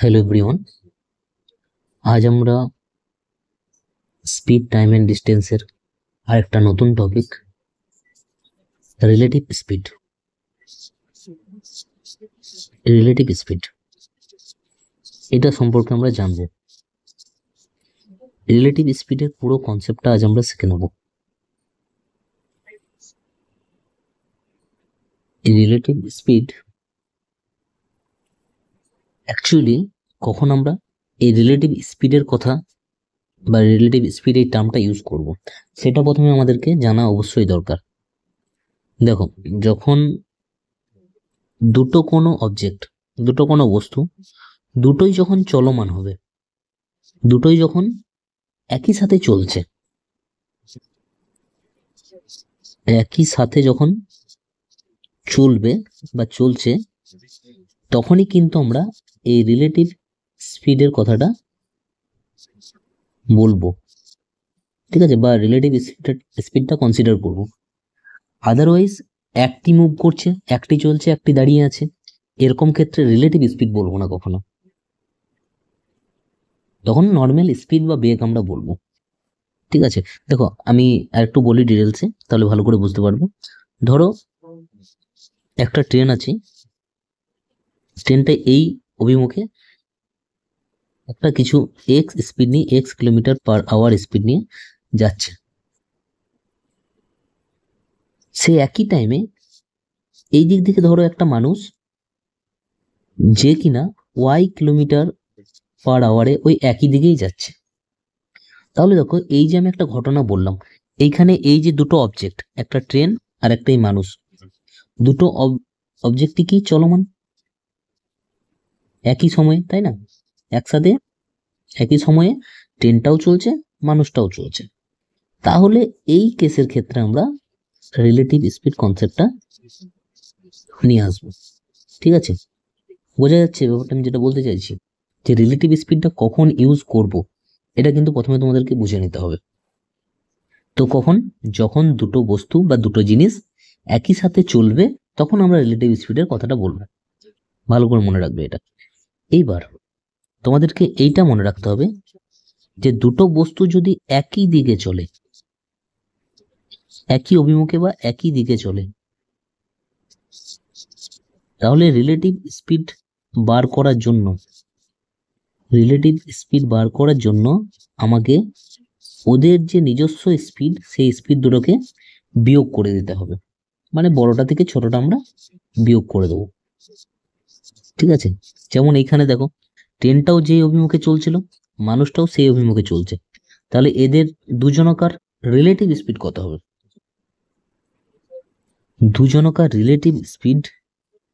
Hello everyone, আজ আমরা speed, time and ডিস্টেন্সের আরেকটা নতুন topic relative speed. Relative speed এটা সম্পর্কে আমরা জানবো। রিলেটিভ স্পিডের পুরো কনসেপ্টটা আজ আমরা শিখে নেব। রিলেটিভ স্পিড অ্যাকচুয়ালি কখন আমরা এই রিলেটিভ স্পিডের কথা বা রিলেটিভ স্পিড এই টার্মটা ইউজ করব, সেটা প্রথমে আমাদেরকে জানা অবশ্যই দরকার। দেখো, যখন দুটো কোনো অবজেক্ট, দুটো কোনো বস্তু, দুটোই যখন চলমান হবে, দুটোই যখন একই সাথে চলছে, একই সাথে যখন চলবে বা চলছে, তখনই কিন্তু আমরা এই রিলেটিভ স্পিডের কথাটা বলবো, ঠিক আছে, বা রিলেটিভ স্পিডটা কনসিডার করব। আদারওয়াইজ একটি মুভ করছে, একটি চলছে, একটি দাঁড়িয়ে আছে, এরকম ক্ষেত্রে রিলেটিভ স্পিড বলবো না কখনো, তখন নর্মাল স্পিড বা বেগ আমরা বলবো। ঠিক আছে, দেখো আমি আরেকটু বলি ডিটেলসে, তাহলে ভালো করে বুঝতে পারবে। ধরো একটা ট্রেন আছে, ট্রেনটা এই অভিমুখে একটা কিছু এক্স স্পিড নিয়ে, x kilometre per hour speed নিয়ে যাচ্ছে। সে একই টাইমে এই দিক থেকে ধরো একটা মানুষ যে কিনা ওয়াই কিলোমিটার পার আওয়ারে ওই একই দিকেই যাচ্ছে। তাহলে দেখো, এই যে আমি একটা ঘটনা বললাম, এইখানে এই যে দুটো অবজেক্ট, একটা ট্রেন আর একটা এই মানুষ, দুটো অবজেক্টই কি চলমান একই সময়ে, তাই না? একসাথে একই সময়ে ট্রেনটাও চলছে, মানুষটাও চলছে। তাহলে এই কেসের ক্ষেত্রে আমরা রিলেটিভ স্পিড কনসেপ্টটা নিয়ে আসবো। ঠিক আছে, বোঝা যাচ্ছে ব্যাপারটা আমি যেটা বলতে চাইছি, যে রিলেটিভ স্পিডটা কখন ইউজ করব, এটা কিন্তু প্রথমে তোমাদেরকে বুঝে নিতে হবে। তো কখন? যখন দুটো বস্তু বা দুটো জিনিস একই সাথে চলবে, তখন আমরা রিলেটিভ স্পিডের কথাটা বলবো। ভালো করে মনে রাখবে এটা। এইবার তোমাদেরকে এইটা মনে রাখতে হবে যে দুটো বস্তু যদি একই দিকে চলে, একই অভিমুখে বা একই দিকে চলে, তাহলে রিলেটিভ স্পিড বার করার জন্য, রিলেটিভ স্পিড বার করার জন্য আমাকে ওদের যে নিজস্ব স্পিড, সেই স্পিড দুটোকে বিয়োগ করে দিতে হবে। মানে বড়টা থেকে ছোটটা আমরা বিয়োগ করে দেবো। ঠিক আছে, যেমন এইখানে দেখো, ট্রেনটাও যেই অভিমুখে চলছিল, মানুষটাও সেই অভিমুখে চলছে, তাহলে এদের দুজনকার রিলেটিভ স্পিড কত হবে? দুজনকার রিলেটিভ স্পিড,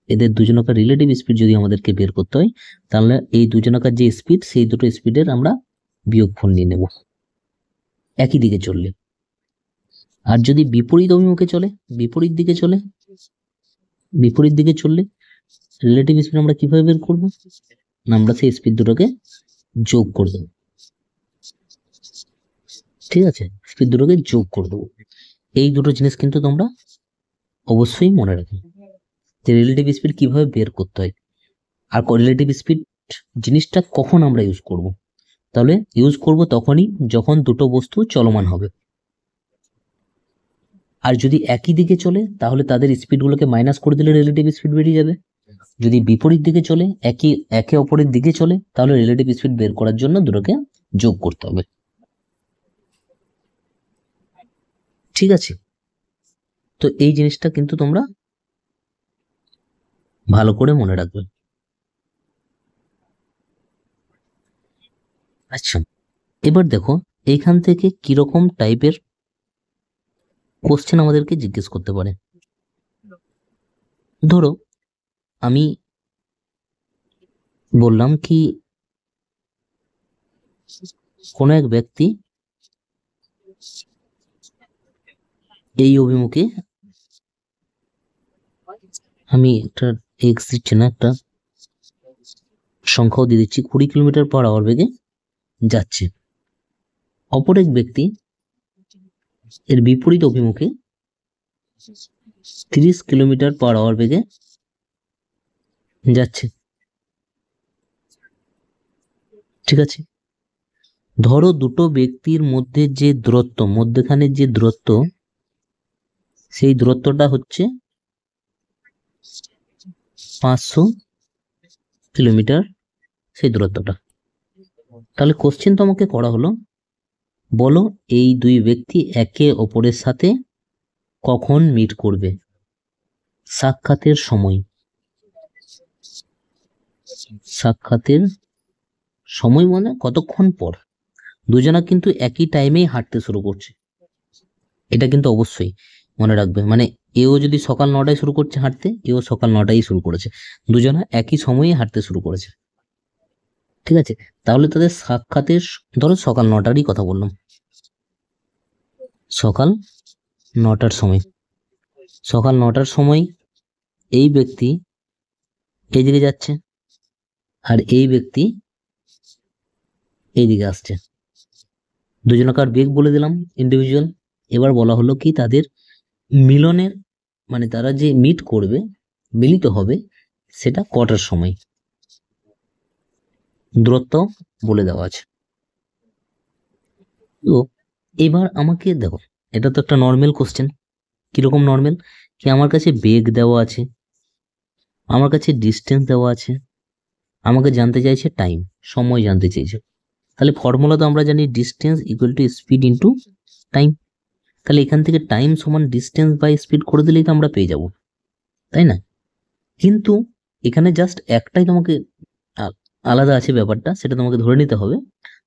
এদের দুজনকার রিলেটিভ স্পিড যদি আমাদেরকে বের করতে হয়, তাহলে এই দুজনকার যে স্পিড, সেই দুটো স্পিডের আমরা বিয়োগফল নিয়ে নেব একই দিকে চললে। আর যদি বিপরীত অভিমুখে চলে, বিপরীত দিকে চলে, বিপরীত দিকে চললে রিলেটিভ স্পিড আমরা কিভাবে বের করবো? আমরা সেই স্পিড দুটোকে যোগ করে দেবো। ঠিক আছে, স্পিড দুটোকে যোগ করে দেবো। এই দুটো জিনিস কিন্তু তোমরা অবশ্যই মনে রাখবে, যে রিলেটিভ স্পিড কিভাবে বের করতে হয়, আর রিলেটিভ স্পিড জিনিসটা কখন আমরা ইউজ করব। তাহলে ইউজ করব তখনই যখন দুটো বস্তু চলমান হবে। আর যদি একই দিকে চলে, তাহলে তাদের স্পিডগুলোকে মাইনাস করে দিলে রিলেটিভ স্পিড বেরিয়ে যাবে। যদি বিপরীত দিকে চলে, একে অপরের দিকে চলে, তাহলে রিলেটিভ স্পিড বের করার জন্য দুটোকে যোগ করতে হবে। ঠিক আছে, তো এই জিনিসটা কিন্তু তোমরা ভালো করে মনে রাখবে। আচ্ছা, এবার দেখো এইখান থেকে কিরকম টাইপের কোশ্চেন আমাদেরকে জিজ্ঞেস করতে পারে। ধরো আমি বললাম কি, কোনো এক ব্যক্তি এই অভিমুখে, আমি একটা এক্স দিচ্ছি না, একটা সংখ্যাও দিয়ে দিচ্ছি, 20 কিলোমিটার পার আওয়ার বেগে যাচ্ছে। অপর এক ব্যক্তি এর বিপরীত অভিমুখে 30 কিলোমিটার পার আওয়ার বেগে যাচ্ছে। ঠিক আছে, ধরো দুটো ব্যক্তির মধ্যে যে দূরত্ব, মধ্যখানে যে দূরত্ব, সেই দূরত্বটা হচ্ছে 500 কিলোমিটার, সেই দূরত্বটা। তাহলে কোশ্চেন তোমাকে করা হলো, বলো এই দুই ব্যক্তি একে অপরের সাথে কখন মিট করবে, সাক্ষাতের সময়। সাক্ষাতের সময় মানে কতক্ষণ পর। দুজনা কিন্তু একই টাইমেই হাঁটতে শুরু করছে, এটা কিন্তু অবশ্যই মনে রাখবে। মানে এও যদি সকাল 9টায় শুরু করছে হাঁটতে, এও সকাল 9টায় শুরু করেছে, দুজনা একই সময়ে হাঁটতে শুরু করেছে। ঠিক আছে, তাহলে তাদের সাক্ষাতের, ধরো সকাল 9টারই কথা বললাম, সকাল 9টার সময়, সকাল 9টার সময় এই ব্যক্তি এইদিকে যাচ্ছে আর এই ব্যক্তি এইদিকে আসছে। দুজনকার বেগ বলে দিলাম ইন্ডিভিজুয়াল। এবার বলা হলো কি তাদের মিলনের, মানে তারা যে মিট করবে, মিলিত হবে, সেটা কটার সময়, দূরত্ব বলে দেওয়া আছে। তো এবার আমাকে দেখো, এটা তো একটা নর্মাল কোশ্চেন। কিরকম নর্মাল, কি আমার কাছে বেগ দেওয়া আছে, আমার কাছে ডিস্টেন্স দেওয়া আছে, আমাকে জানতে চাইছে টাইম, সময় জানতে চাইছে। তাহলে ফর্মুলা তো আমরা জানি distance equal to speed into time. তাহলে এখান থেকে টাইম সমান ডিস্টেন্স বাই স্পিড করে দিলেই তো আমরা পেয়ে যাব, তাই না? কিন্তু এখানে জাস্ট একটাই তোমাকে আলাদা আছে ব্যাপারটা, সেটা তোমাকে ধরে নিতে হবে,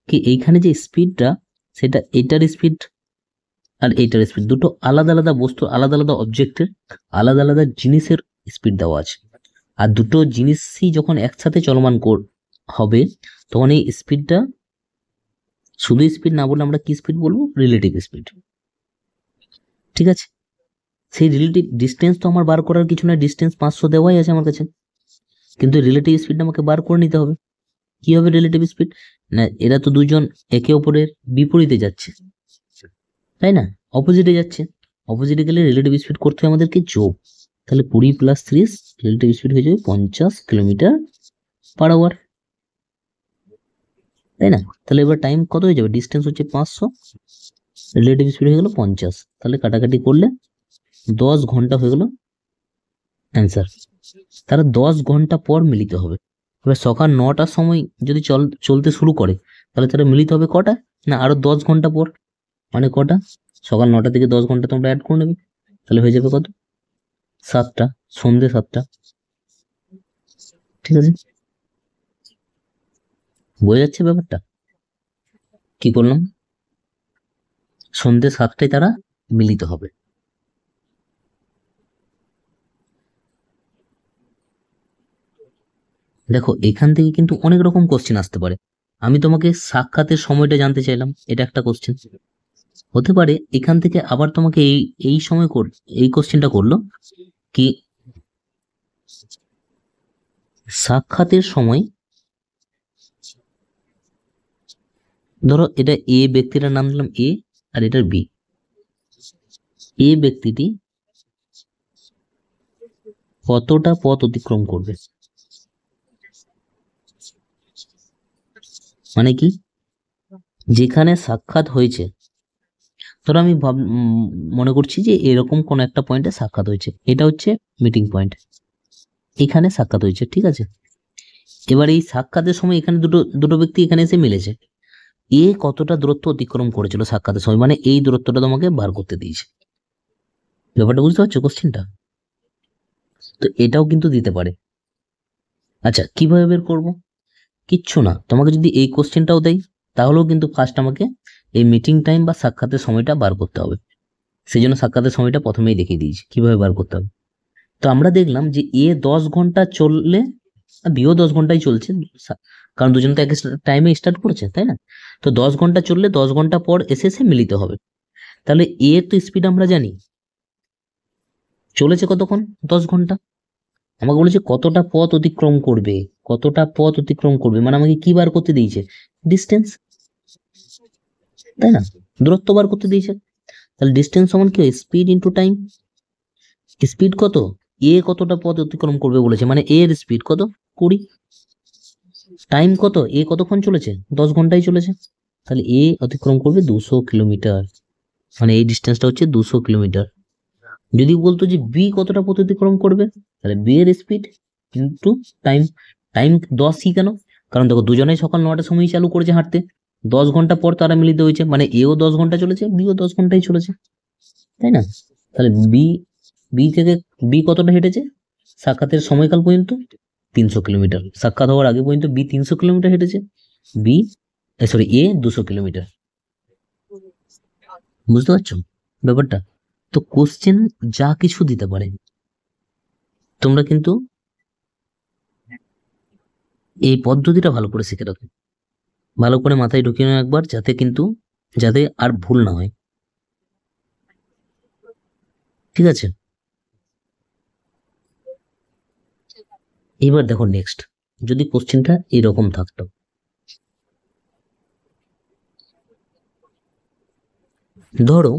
কি এইখানে যে স্পিডটা, সেটা এইটার স্পিড আর এইটার স্পিড, দুটো আলাদা আলাদা বস্তু, আলাদা আলাদা অবজেক্টের, আলাদা আলাদা জিনিসের স্পিড দেওয়া আছে। আর দুটো জিনিসই যখন একসাথে চলমান হবে, তখন এই স্পিডটা, শুধু স্পিড না বলে আমরা কি স্পিড বলবো, রিলেটিভ স্পিড। ঠিক আছে, সেই রিলেটিভ ডিস্টেন্স তো আমার বার করার কিছু না, ডিস্টেন্স 500 দেওয়াই আছে আমার কাছে, কিন্তু রিলেটিভ স্পিডটা আমাকে বার করে নিতে হবে। কি হবে রিলেটিভ স্পিড, না এরা তো দুজন একে অপরের বিপরীতে যাচ্ছে, তাই না, অপোজিটে যাচ্ছে। অপোজিটে গেলে রিলেটিভ স্পিড করতে হয় আমাদেরকে যোগ, তাহলে 20 + 30 রিলেটিভ স্পিড হয়ে যাবে 50 কিলোমিটার পার আওয়ার, তাই না? তাহলে এবার টাইম কত হয়ে যাবে, ডিস্টেন্স হচ্ছে 500, রিলেটিভ স্পিড হয়ে গেল 50, তাহলে কাটাকাটি করলে 10 ঘন্টা হয়ে গেল অ্যান্সার। তারা 10 ঘন্টা পর মিলিত হবে। এবার সকাল 9টার সময় যদি চলতে শুরু করে, তাহলে তারা মিলিত হবে কটা, না আরো 10 ঘন্টা পর। মানে কটা, সকাল 9টা থেকে 10 ঘন্টা তোমরা অ্যাড করে নেবে, তাহলে হয়ে যাবে কত, 7টা, সন্ধে 7টা। ঠিক আছে, বোঝা যাচ্ছে ব্যাপারটা কি করলাম, সন্ধে 7টায় তারা মিলিত হবে। দেখো এখান থেকে কিন্তু অনেক রকম কোশ্চেন আসতে পারে। আমি তোমাকে সাক্ষাতের সময়টা জানতে চাইলাম, এটা একটা কোশ্চেন হতে পারে। এখান থেকে আবার তোমাকে এই এই সময় এই কোশ্চেনটা করলো কি, সাক্ষাতের সময়, ধরো এটা এ ব্যক্তিটার নাম দিলাম এ, আর এটার বি। এ ব্যক্তিটি কতটা পথ অতিক্রম করবে, মানে কি, যেখানে সাক্ষাৎ হয়েছে, ধরো আমি মনে করছি যে এরকম কোন একটা পয়েন্টে সাক্ষাৎ হয়েছে, এটা হচ্ছে মিটিং পয়েন্ট, এখানে সাক্ষাৎ হয়েছে, ঠিক আছে। এবার এই সাক্ষাতের সময় এখানে দুটো দুটো ব্যক্তি এখানে এসে মিলেছে, এ কতটা দূরত্ব অতিক্রম করেছিল সাক্ষাতের সময়, মানে এই দূরত্বটা তোমাকে বার করতে দিয়েছে। ব্যাপারটা বুঝতে পারছো কোশ্চেনটা? তো এটাও কিন্তু দিতে পারে। আচ্ছা কিভাবে বের করব, কিচ্ছু না, তোমাকে যদি এই কোশ্চেনটাও দেয়, তাহলেও কিন্তু ফার্স্ট আমাকে এই মিটিং টাইম বা সাক্ষাতের সময়টা বার করতে হবে। সেই জন্য সাক্ষাতের সময়টা প্রথমেই দেখিয়ে দিয়েছি কিভাবে বার করতে হবে। তো আমরা দেখলাম যে এ 10 ঘন্টা চললে, বিও 10 ঘন্টাই চলছে, কারণ দুজন তো এক টাইমে স্টার্ট করেছে, তাই না? তো 10 ঘন্টা চললে 10 ঘন্টা পর এসে মিলিত হবে। তাহলে এ তো স্পিড আমরা জানি, চলেছে কতক্ষণ, 10 ঘন্টা। আমাকে বলেছে কতটা পথ অতিক্রম করবে, কতটা পথ অতিক্রম করবে, মানে আমাকে কি বার করতে দিয়েছে, ডিস্টেন্স, তাই না, দূরত্ব বার করতে দিয়েছে। তাহলে ডিস্টেন্স সমান কি, স্পিড ইন্টু টাইম। স্পিড কত, এ কতটা পথ অতিক্রম করবে বলেছে, মানে এর স্পিড কত, 20, টাইম কত, এ কতক্ষণ চলেছে, 10 ঘন্টায় চলেছে, তাহলে এ অতিক্রম করবে 200 কিলোমিটার, মানে এই ডিস্টেন্সটা হচ্ছে 200 কিলোমিটার। যদি বলতো যে বি কতটা পথ অতিক্রম করবে, তাহলে বি এর স্পিড কিন্তু টাইম, টাইম 10ই কেন, কারণ দেখো দুজনেই সকাল 9টার সময় চালু করেছে হাঁটতে, 10 ঘন্টা পর তারা মিলিত হয়েছে, মানে এও 10 ঘন্টা চলেছে, বিও 10 ঘন্টাই চলেছে, তাই না? তাহলে বি থেকে বি কতটা হেঁটেছে সাক্ষাতের সময়কাল পর্যন্ত, 300 কিলোমিটার, সাক্ষাৎ হওয়ার আগে পর্যন্ত বি 300 কিলোমিটার হেঁটেছে, বি সরি এ 200 কিলোমিটার। বুঝতে পারছো ব্যাপারটা? তো কোশ্চেন যা কিছু দিতে পারে, তোমরা কিন্তু এই পদ্ধতিটা ভালো করে শিখে রাখো, ভালো করে মাথায় ঢুকিয়ে নাও একবার, যাতে আর ভুল না হয়, ঠিক আছে? এবার দেখো নেক্সট, যদি কোশ্চেনটা এরকম থাকতো, ধরো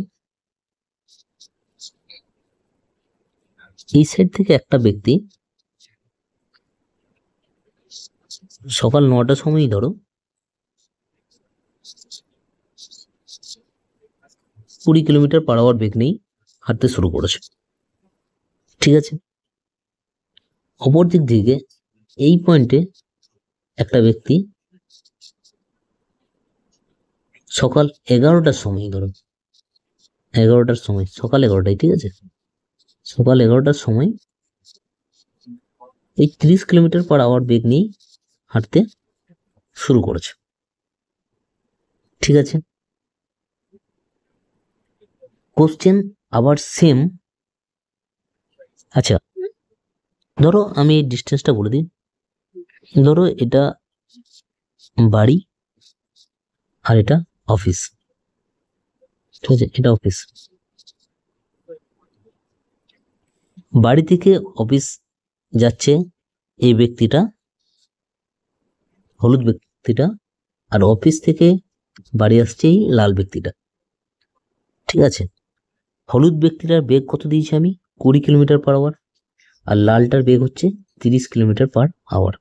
এই সাইড থেকে একটা ব্যক্তি সকাল 9টার সময়ই ধরো 20 কিলোমিটার পার আওয়ার বেগ নিয়ে হাঁটতে শুরু করেছে, ঠিক আছে? অপর দিক থেকে এই পয়েন্টে একটা ব্যক্তি সকাল 11টার সময়, ধরো 11টার সময়, সকাল 11টায়, ঠিক আছে, সকাল 11টার সময় এই 30 কিলোমিটার পার আওয়ার বেগ নিয়ে হাঁটতে শুরু করেছে, ঠিক আছে? কোশ্চেন আবার সেম। আচ্ছা, ধরো আমি এই ডিস্টেন্সটা বলে দিই, ধরো এটা বাড়ি আর এটা অফিস, ঠিক আছে, এটা অফিস। বাড়ি থেকে অফিস যাচ্ছে এই ব্যক্তিটা, হলুদ ব্যক্তিটা, আর অফিস থেকে বাড়ি আসছে এই লাল ব্যক্তিটা, ঠিক আছে? হলুদ ব্যক্তিটার বেগ কত দিয়েছি আমি, 20 কিলোমিটার পার আওয়ার, আর লালটার বেগ হচ্ছে 30 কিলোমিটার পার আওয়ার।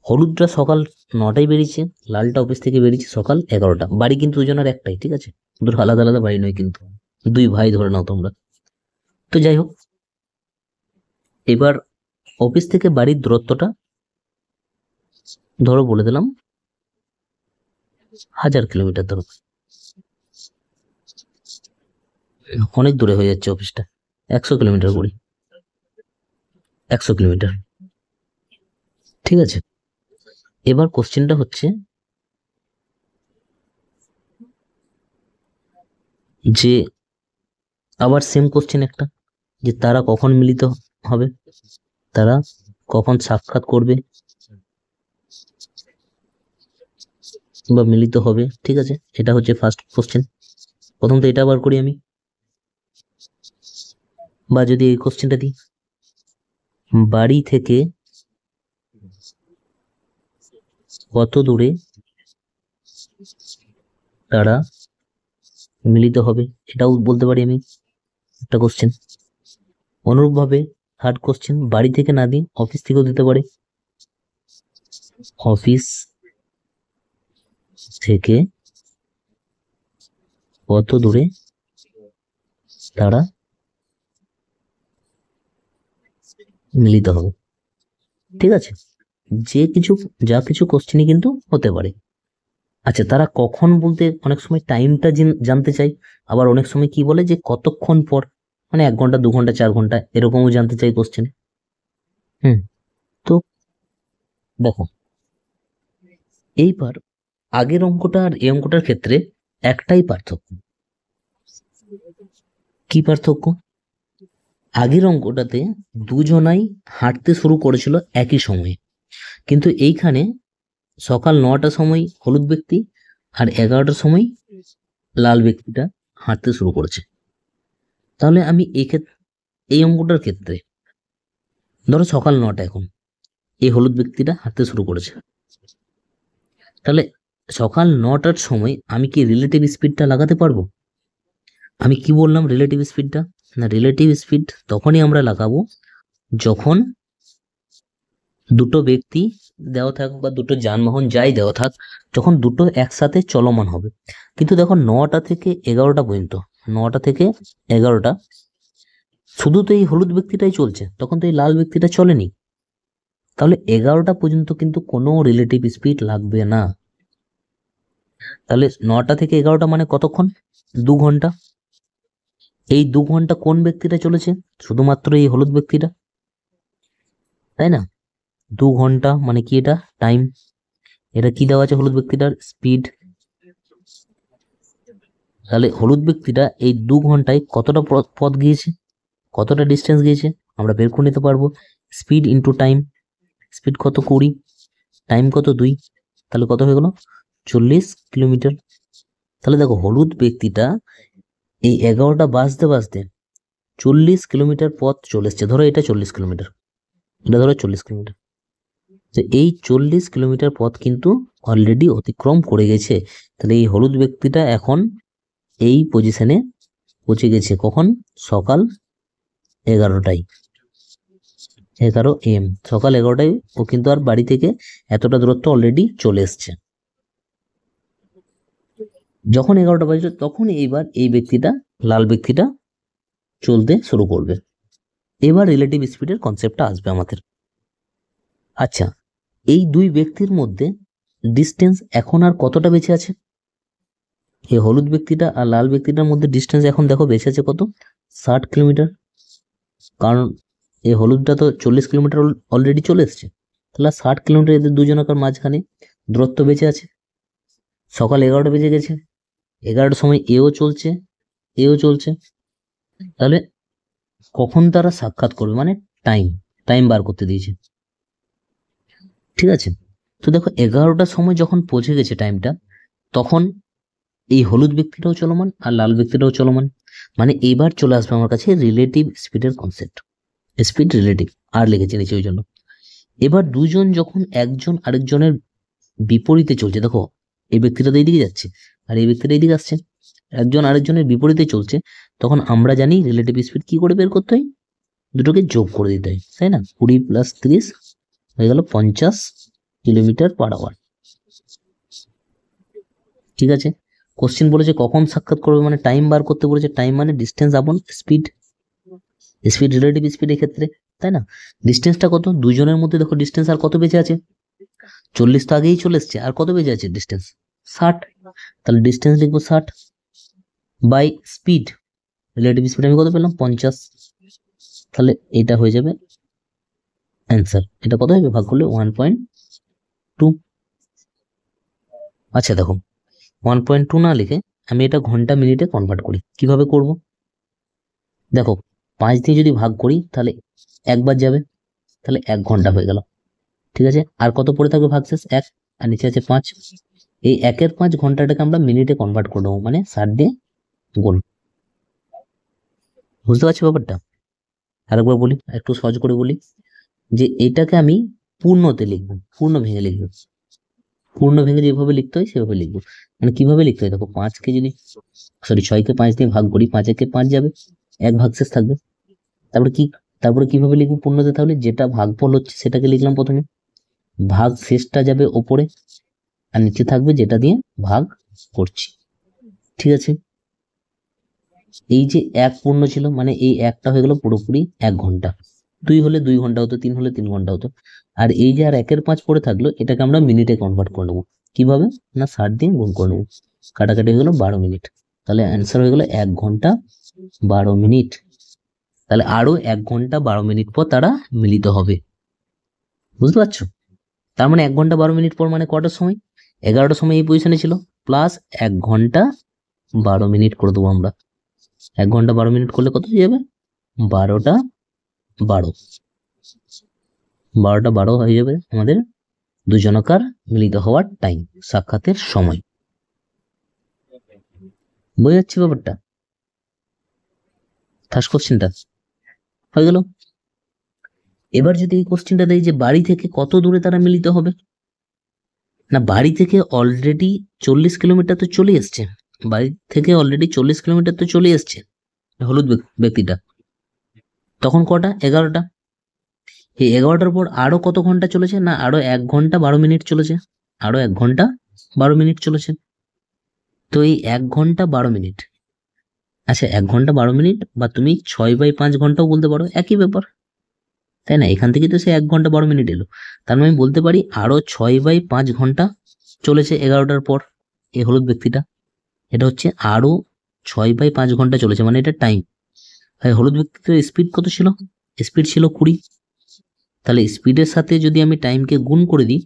হলুদটা সকাল 9টায় বেরিয়েছে, লালটা অফিস থেকে বেরিয়েছে সকাল 11টা, বাড়ি কিন্তু দুজনের একটাই, ঠিক আছে, দুটো আলাদা আলাদা বাড়ি নয় কিন্তু, দুই ভাই ধরে নাও তোমরা। তো যাই হোক, এবার অফিস থেকে বাড়ির দূরত্বটা ধরো বলে দিলাম 1000 কিলোমিটার, ধরো অনেক দূরে হয়ে যাচ্ছে অফিসটা, 100 কিলোমিটার করি, 100 কিলোমিটার, ঠিক আছে? এবার কোশ্চেনটা হচ্ছে যে, আবার সেম কোশ্চেন একটা, যে তারা কখন মিলিত হবে, তারা কখন সাক্ষাৎ করবে বা মিলিত হবে, ঠিক আছে? এটা হচ্ছে ফার্স্ট কোশ্চেন। প্রথম তো এটা আবার করি আমি, বা যদি এই কোশ্চেনটা দিই, বাড়ি থেকে কত দূরে তারা মিলিত হবে, এটাও বলতে পারি আমি একটা কোশ্চেন। অনুরূপভাবে থার্ড কোশ্চেন, বাড়ি থেকে না দিয়ে অফিস থেকেও দিতে পারে, অফিস থেকে কত দূরে তারা মিলিত হবে, ঠিক আছে? যা কিছু কোশ্চেনই কিন্তু হতে পারে। আচ্ছা, তারা কখন বলতে অনেক সময় টাইমটা জানতে চাই, আবার অনেক সময় কি বলে যে কতক্ষণ পর, মানে 1 ঘন্টা 2 ঘন্টা 4 ঘন্টা এরকমও জানতে চাই কোশ্চেনে। তো দেখো, এইবার আগের অঙ্কটা আর এই অঙ্কটার ক্ষেত্রে একটাই পার্থক্য। কি পার্থক্য? আগের অঙ্কটাতে দুজনাই হাঁটতে শুরু করেছিল একই সময়ে, কিন্তু এইখানে সকাল 9টার সময় হলুদ ব্যক্তি আর 11টার সময় লাল ব্যক্তিটা হাঁটতে শুরু করেছে। তাহলে আমি এই অঙ্কটার ক্ষেত্রে ধরো সকাল 9টা, এখন এই হলুদ ব্যক্তিটা হাঁটতে শুরু করেছে, তাহলে সকাল 9টার সময় আমি কি রিলেটিভ স্পিডটা লাগাতে পারবো? আমি কি বললাম রিলেটিভ স্পিডটা, না রিলেটিভ স্পিড তখনই আমরা লাগাবো যখন দুটো ব্যক্তি দেওয়া থাক বা দুটো যানবাহন যাই দেওয়া থাক, যখন দুটো একসাথে চলমান হবে, কিন্তু দেখো 9টা থেকে 11টা পর্যন্ত, 9টা থেকে 11টা শুধু তো এই হলুদ ব্যক্তিটাই চলছে, তখন তো এই লাল ব্যক্তিটা চলেনি। তাহলে 11টা পর্যন্ত কিন্তু কোনো রিলেটিভ স্পিড লাগবে না। তাহলে 9টা থেকে 11টা মানে কতক্ষণ? 2 ঘন্টা। এই 2 ঘন্টা কোন ব্যক্তিটা চলেছে? শুধুমাত্র এই হলুদ ব্যক্তিটা, তাই না? 2 ঘন্টা মানে কি? এটা টাইম। এটা কি দেওয়া আছে? হলুদ ব্যক্তিটার স্পিড। তাহলে হলুদ ব্যক্তিটা এই 2 ঘন্টায় কতটা পথ গিয়েছে, কতটা ডিস্টেন্স গিয়েছে আমরা বের করে নিতে পারবো। Speed into time. স্পিড কত? 20, টাইম কত? 2, তাহলে কত হয়ে গেল? 40 কিলোমিটার। তাহলে দেখো হলুদ ব্যক্তিটা এই 11টা বাজতে বাজতে 40 কিলোমিটার পথ চলে এসছে। ধরো এটা 40 কিলোমিটার, এটা ধরো 40 কিলোমিটার। তো এই 40 কিলোমিটার পথ কিন্তু অলরেডি অতিক্রম করে গেছে। তাহলে এই হলুদ ব্যক্তিটা এখন এই পজিশনে পৌঁছে গেছে কখন? সকাল 11টায়, 11 AM, সকাল 11টায় ও কিন্তু আর বাড়ি থেকে এতটা দূরত্ব অলরেডি চলে এসছে। যখন 11টা বাজবে তখন এইবার এই ব্যক্তিটা, লাল ব্যক্তিটা চলতে শুরু করবে। এবার রিলেটিভ স্পিডের কনসেপ্টটা আসবে আমাদের। আচ্ছা, এই দুই ব্যক্তির মধ্যে ডিস্টেন্স এখন আর কতটা বেঁচে আছে? এই হলুদ ব্যক্তিটা আর লাল ব্যক্তিটার মধ্যে ডিস্টেন্স এখন দেখো বেঁচে আছে কত? 60 কিলোমিটার। কারণ এই হলুদটা তো 40 কিলোমিটার অলরেডি চলে এসছে। তাহলে 60 কিলোমিটার এদের দুজনকার মাঝখানে দূরত্ব বেঁচে আছে। সকাল 11টা বেজে গেছে, 11টার সময় এও চলছে, এও চলছে। তাহলে কখন তারা সাক্ষাৎ করবে মানে টাইম, টাইম বার করতে দিয়েছে। ঠিক আছে, তো দেখো 11টার সময় যখন পৌঁছে গেছে টাইমটা, তখন এই হলুদ ব্যক্তিটাও চলমান আর লাল ব্যক্তিটাও চলমান। মানে এইবার চলে আসবে আমার কাছে রিলেটিভ স্পিডের কনসেপ্ট। স্পিড রিলেটিভ আর লিখেছি নিচে ওই জন্য। এবার দুজন যখন একজন আরেকজনের বিপরীতে চলছে, দেখো এই ব্যক্তিটা তো এইদিকে যাচ্ছে আর এই ব্যক্তিটা এইদিকে আসছে, একজন আরেকজনের বিপরীতে চলছে, তখন আমরা জানি রিলেটিভ স্পিড কি করে বের করতে হয়? দুটোকে যোগ করে দিতে হয়, তাই না? 20 + 30 হয়ে গেল 50 কিলোমিটার/আওয়ার। ঠিক আছে, কোশ্চেন বলেছে কখন সাক্ষাৎ করবে মানে টাইম বার করতে বলেছে। টাইম মানে ডিস্টেন্স আপন স্পিড, স্পিড রিলেটিভ স্পিড এক্ষেত্রে, তাই না? ডিস্টেন্সটা কত? দুজনের মধ্যে দেখো ডিস্টেন্স আর কত বেঁচে আছে? 40 তো আগেই চলে এসছে, আর কত বেঁচে আছে ডিস্টেন্স? 60। তাহলে ডিস্টেন্স লিখবো 60 বাই স্পিড, রিলেটিভ স্পিড আমি কত পেলাম? 50। তাহলে এটা হয়ে যাবে অ্যান্সার। এটা কত হবে? ভাগ করলে 1.2। আচ্ছা দেখো, 1.2 না লিখে আমি এটা ঘন্টা মিনিটে কনভার্ট করি। কিভাবে করব? দেখো 5 দিয়ে যদি ভাগ করি তাহলে একবার যাবে, তাহলে 1 ঘন্টা হয়ে গেল। ঠিক আছে, আর কত পড়ে থাকবে ভাগশেষ? 1, আর নিচে আছে 5। এই 1-এর 5 ঘন্টাটাকে আমরা মিনিটে কনভার্ট করে দেবো, মানে 60 দিয়ে গুণ। বুঝতে পারছো ব্যাপারটা? আরেকবার বলি, একটু সহজ করে বলি, যে এটাকে আমি পূর্ণতে লিখবো, পূর্ণ ভেঙে লিখবো। পূর্ণ ভেঙে যেভাবে লিখতে হয় সেভাবে লিখবো। মানে কিভাবে লিখতে হয় দেখো, 5কে যদি, সরি 6কে 5 দিয়ে ভাগ করি, 5-একে 5 যাবে, 1 ভাগশেষ থাকবে। তারপরে কি, তারপরে কিভাবে লিখবো পূর্ণতে? তাহলে যেটা ভাগফল হচ্ছে সেটাকে লিখলাম প্রথমে, ভাগ শেষটা যাবে ওপরে, আর নিচে থাকবে যেটা দিয়ে ভাগ করছি। ঠিক আছে, এই যে 1 পূর্ণ ছিল মানে এই 1টা হয়ে গেল পুরোপুরি 1 ঘন্টা। 2 হলে 2 ঘন্টা হতো, 3 হলে 3 ঘন্টা হতো। আর এই যে আর 1-এর 5 পড়ে থাকলো, এটাকে আমরা মিনিটে কনভার্ট করে নেবো। কিভাবে না, 60 দিয়ে গুণ করে নেবো, কাটাকাটি হয়ে গেল 12 মিনিট। তাহলে অ্যান্সার হয়ে গেল 1 ঘন্টা 12 মিনিট। তাহলে আরো 1 ঘন্টা 12 মিনিট পর তারা মিলিত হবে। বুঝতে পারছো? তার মানে 1 ঘন্টা 12 মিনিট পর মানে কটার সময়? 11টার সময় এই পজিশনে ছিল, প্লাস 1 ঘন্টা 12 মিনিট করে দেবো আমরা। 1 ঘন্টা 12 মিনিট করলে কত হয়ে যাবে? 12টা 12, 12টা 12 হয়ে যাবে আমাদের দুজনকার মিলিত হওয়ার টাইম, সাক্ষাতের সময়। বোঝা যাচ্ছে ব্যাপারটা? ফার্স্ট কোশ্চেনটা হয়ে গেল। এবার যদি এই কোশ্চেনটা দেয় যে বাড়ি থেকে কত দূরে তারা মিলিত হবে, না বাড়ি থেকে অলরেডি 40 কিলোমিটার তো চলে এসছে, বাড়ি থেকে অলরেডি 40 কিলোমিটার তো চলে এসছে হলুদ ব্যক্তিটা। তখন কটা? 11টা। এই 11টার পর আরো কত ঘন্টা চলেছে? না আরো 1 ঘন্টা 12 মিনিট চলেছে, আরো 1 ঘন্টা 12 মিনিট চলেছে। তো এই 1 ঘন্টা 12 মিনিট, আচ্ছা 1 ঘন্টা 12 মিনিট বা তুমি 6/5 ঘন্টাও বলতে পারো, একই ব্যাপার, তাই না? এখান থেকে তো সে 1 ঘন্টা 12 মিনিট এলো, তার মানে আমি বলতে পারি আরো 6/5 ঘন্টা চলেছে 11টার পর এই হলুদ ব্যক্তিটা। এটা হচ্ছে আরো 6/5 ঘন্টা চলেছে, মানে এটা টাইম। হলুদ ব্যক্তির স্পিড কত ছিল? স্পিড ছিল 20। তাহলে স্পিডের সাথে যদি আমি টাইমকে গুণ করে দিই,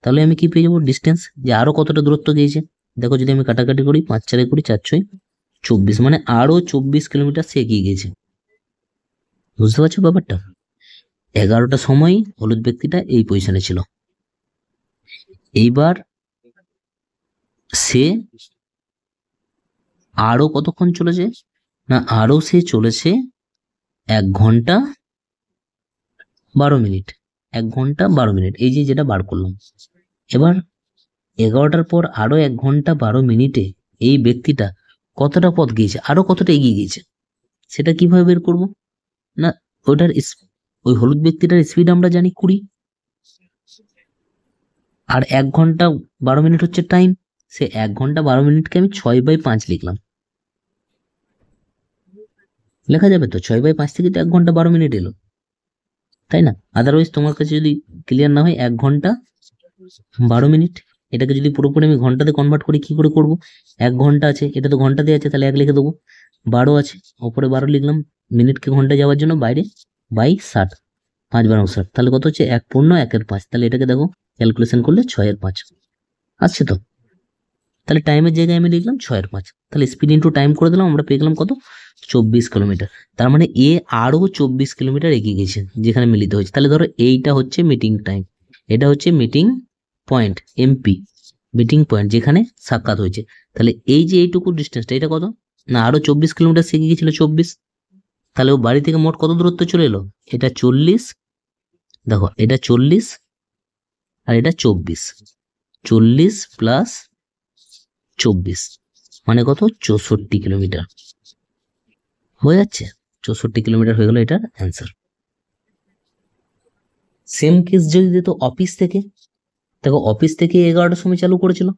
তাহলে আমি কি পেয়ে যাবো? ডিস্টেন্স, যে আরো কতটা দূরত্ব গিয়েছে। দেখো যদি আমি কাটাকাটি করি, 5 4 20 4 6 24, মানে আরো 24 কিলোমিটার সে এগিয়ে গিয়েছে। বুঝতে পারছো ব্যাপারটা? 11টার সময় হলুদ ব্যক্তিটা এই পজিশনে ছিল। এইবার সে আরো কতক্ষণ চলেছে? না আরো সে চলেছে 1 ঘন্টা 12 মিনিট। 1 ঘন্টা 12 মিনিট, এই যে যেটা বার করলাম। এবার 11টার পর আরো 1 ঘন্টা 12 মিনিটে এই ব্যক্তিটা কতটা পথ গিয়েছে, আরো কতটা এগিয়ে গিয়েছে, সেটা কিভাবে বের করব? না ওটার ওই হলুদ ব্যক্তিটার স্পিড আমরা জানি 20, আর 1 ঘন্টা 12 মিনিট হচ্ছে টাইম। সে 1 ঘন্টা 12 মিনিটকে আমি 6/5 লিখলাম, লেখা যাবে তো? 6/5 থেকে তো 1 ঘন্টা 12 মিনিট এলো, তাই না? আদারওয়াইজ তোমার কাছে যদি ক্লিয়ার না হয়, 1 ঘন্টা 12 মিনিট, এটাকে যদি পুরোপুরি আমি ঘন্টাতে কনভার্ট করি, কি করে করব? 1 ঘন্টা আছে, এটা তো ঘন্টাতে আছে, তাহলে 1 লিখে দেবো। 12 আছে, ওপরে 12 লিখলাম, মিনিটকে ঘন্টা যাওয়ার জন্য বাইরে বাই 60, 5 12 60, তাহলে কত হচ্ছে? 1/1/5। তাহলে এটাকে দেখো ক্যালকুলেশন করলে 6/5 আসছে তো। তাহলে টাইমের জায়গায় আমি লিখলাম 6/5, তাহলে স্পিড ইন্টু টাইম করে দিলাম, আমরা পেয়ে গেলাম কত? 24 কিলোমিটার। তার মানে এ আরো 24 কিলোমিটার এগিয়ে গেছে যেখানে মিলিত হয়েছে। তাহলে ধরো এইটা হচ্ছে মিটিং টাইম, এটা হচ্ছে meeting point, MP, meeting point যেখানে সাক্ষাৎ হয়েছে। তাহলে এই যে এইটুকু ডিস্টেন্সটা, এটা কত? না আরো 24 কিলোমিটার সে এগিয়ে গেছিল, 24। তাহলে ও বাড়ি থেকে মোট কত দূরত্ব চলে এলো? এটা 40, দেখো এটা 40 আর এটা 24, 40 প্লাস 24 মানে কত? 64 কিলোমিটার হয়ে যাচ্ছে। 64 কিলোমিটার হয়ে গেল এটার অ্যান্সার। সেম কেস যদি দিত অফিস থেকে, দেখো অফিস থেকে 11টার সময় চালু করেছিল,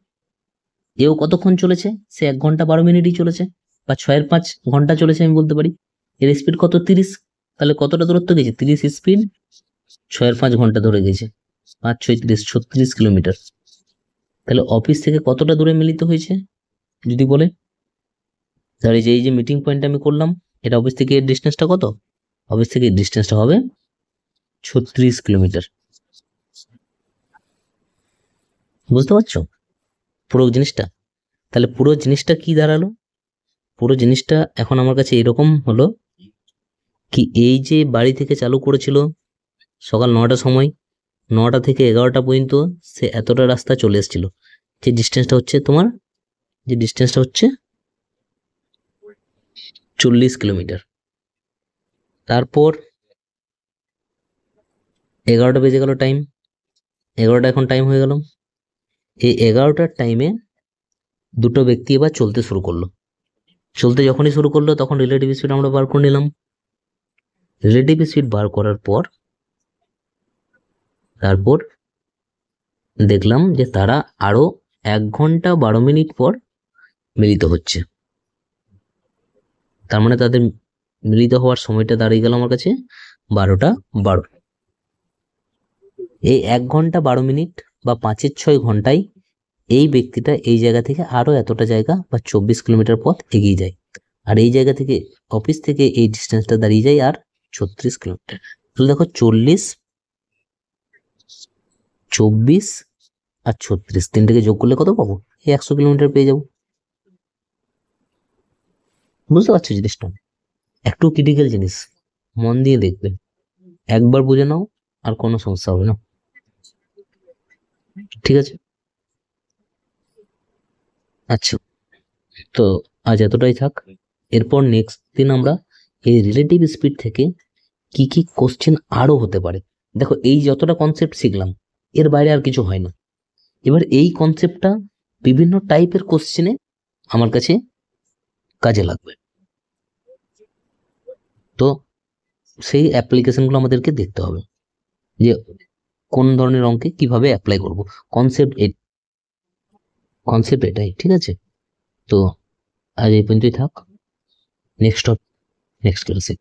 এও কতক্ষণ চলেছে? সে 1 ঘন্টা 12 মিনিটই চলেছে, বা 6/5 ঘন্টা চলেছে আমি বলতে পারি। এর স্পিড কত? 30, তাহলে কতটা দূরত্ব গেছে? 30 স্পিড 6/5 ঘন্টা ধরে গেছে, 5 6 30, 36 কিলোমিটার। তাহলে অফিস থেকে কতটা দূরে মিলিত হয়েছে যদি বলে? তাহলে এই যে মিটিং পয়েন্ট আমি করলাম, এটা অফিস থেকে এর ডিস্টেন্সটা কত? অফিস থেকে এর ডিস্টেন্সটা হবে 36 কিলোমিটার। বুঝতে পারছো পুরো জিনিসটা? তাহলে পুরো জিনিসটা কি দাঁড়ালো? পুরো জিনিসটা এখন আমার কাছে এরকম হলো কি, এই যে বাড়ি থেকে চালু করেছিল সকাল 9টার সময়, 9টা থেকে 11টা পর্যন্ত সে এতটা রাস্তা চলে এসেছিল, যে ডিস্টেন্সটা হচ্ছে তোমার, যে ডিস্টেন্সটা হচ্ছে 40 কিলোমিটার। তারপর 11টা বেজে গেল টাইম, 11টা এখন টাইম হয়ে গেল। এই 11টার টাইমে দুটো ব্যক্তি এবার চলতে শুরু করলো। চলতে যখনই শুরু করলো তখন রিলেটিভ স্পিড আমরা বার করে নিলাম। রিলেটিভ স্পিড বার করার পর তারপর দেখলাম যে তারা আরো 1 ঘন্টা 12 মিনিট পর মিলিত হচ্ছে। তার মানে তাদের মিলিত হওয়ার সময়টা দাঁড়িয়ে গেল আমার কাছে 12টা 12। এই 1 ঘন্টা 12 মিনিট বা 5-এর 6 ঘন্টায় এই ব্যক্তিটা এই জায়গা থেকে আরো এতটা জায়গা বা 24 কিলোমিটার পথ এগিয়ে যায়, আর এই জায়গা থেকে অফিস থেকে এই ডিস্টেন্সটা দাঁড়িয়ে যায় আর 36 কিলোমিটার। তাহলে দেখো 40, 24 আর 36 তিনটাকে যোগ করলে কত পাবো? এই 100 কিলোমিটার পেয়ে যাবো। বুঝতে পারছো জিনিসটা? একটু ক্রিটিক্যাল জিনিস, মন দিয়ে দেখবে, একবার বুঝে নাও আর কোনো সমস্যা হবে না। ঠিক আছে, আচ্ছা তো আজ এতটাই থাক। এরপর নেক্সট দিন আমরা এই রিলেটিভ স্পিড থেকে কি কি কোশ্চেন আরো হতে পারে, দেখো এই যতটা কনসেপ্ট শিখলাম এর বাইরে আর কিছু হয় না। এবার এই কনসেপ্টটা বিভিন্ন টাইপের কোশ্চেনে আমার কাছে কাজে লাগবে, তো সেই অ্যাপ্লিকেশনগুলো আমাদেরকে দেখতে হবে। যে কোন ধরনের অঙ্কে কিভাবে অ্যাপ্লাই করব, কনসেপ্ট এটাই। ঠিক আছে, তো আজ এই পর্যন্তই থাক, নেক্সট ক্লাসে।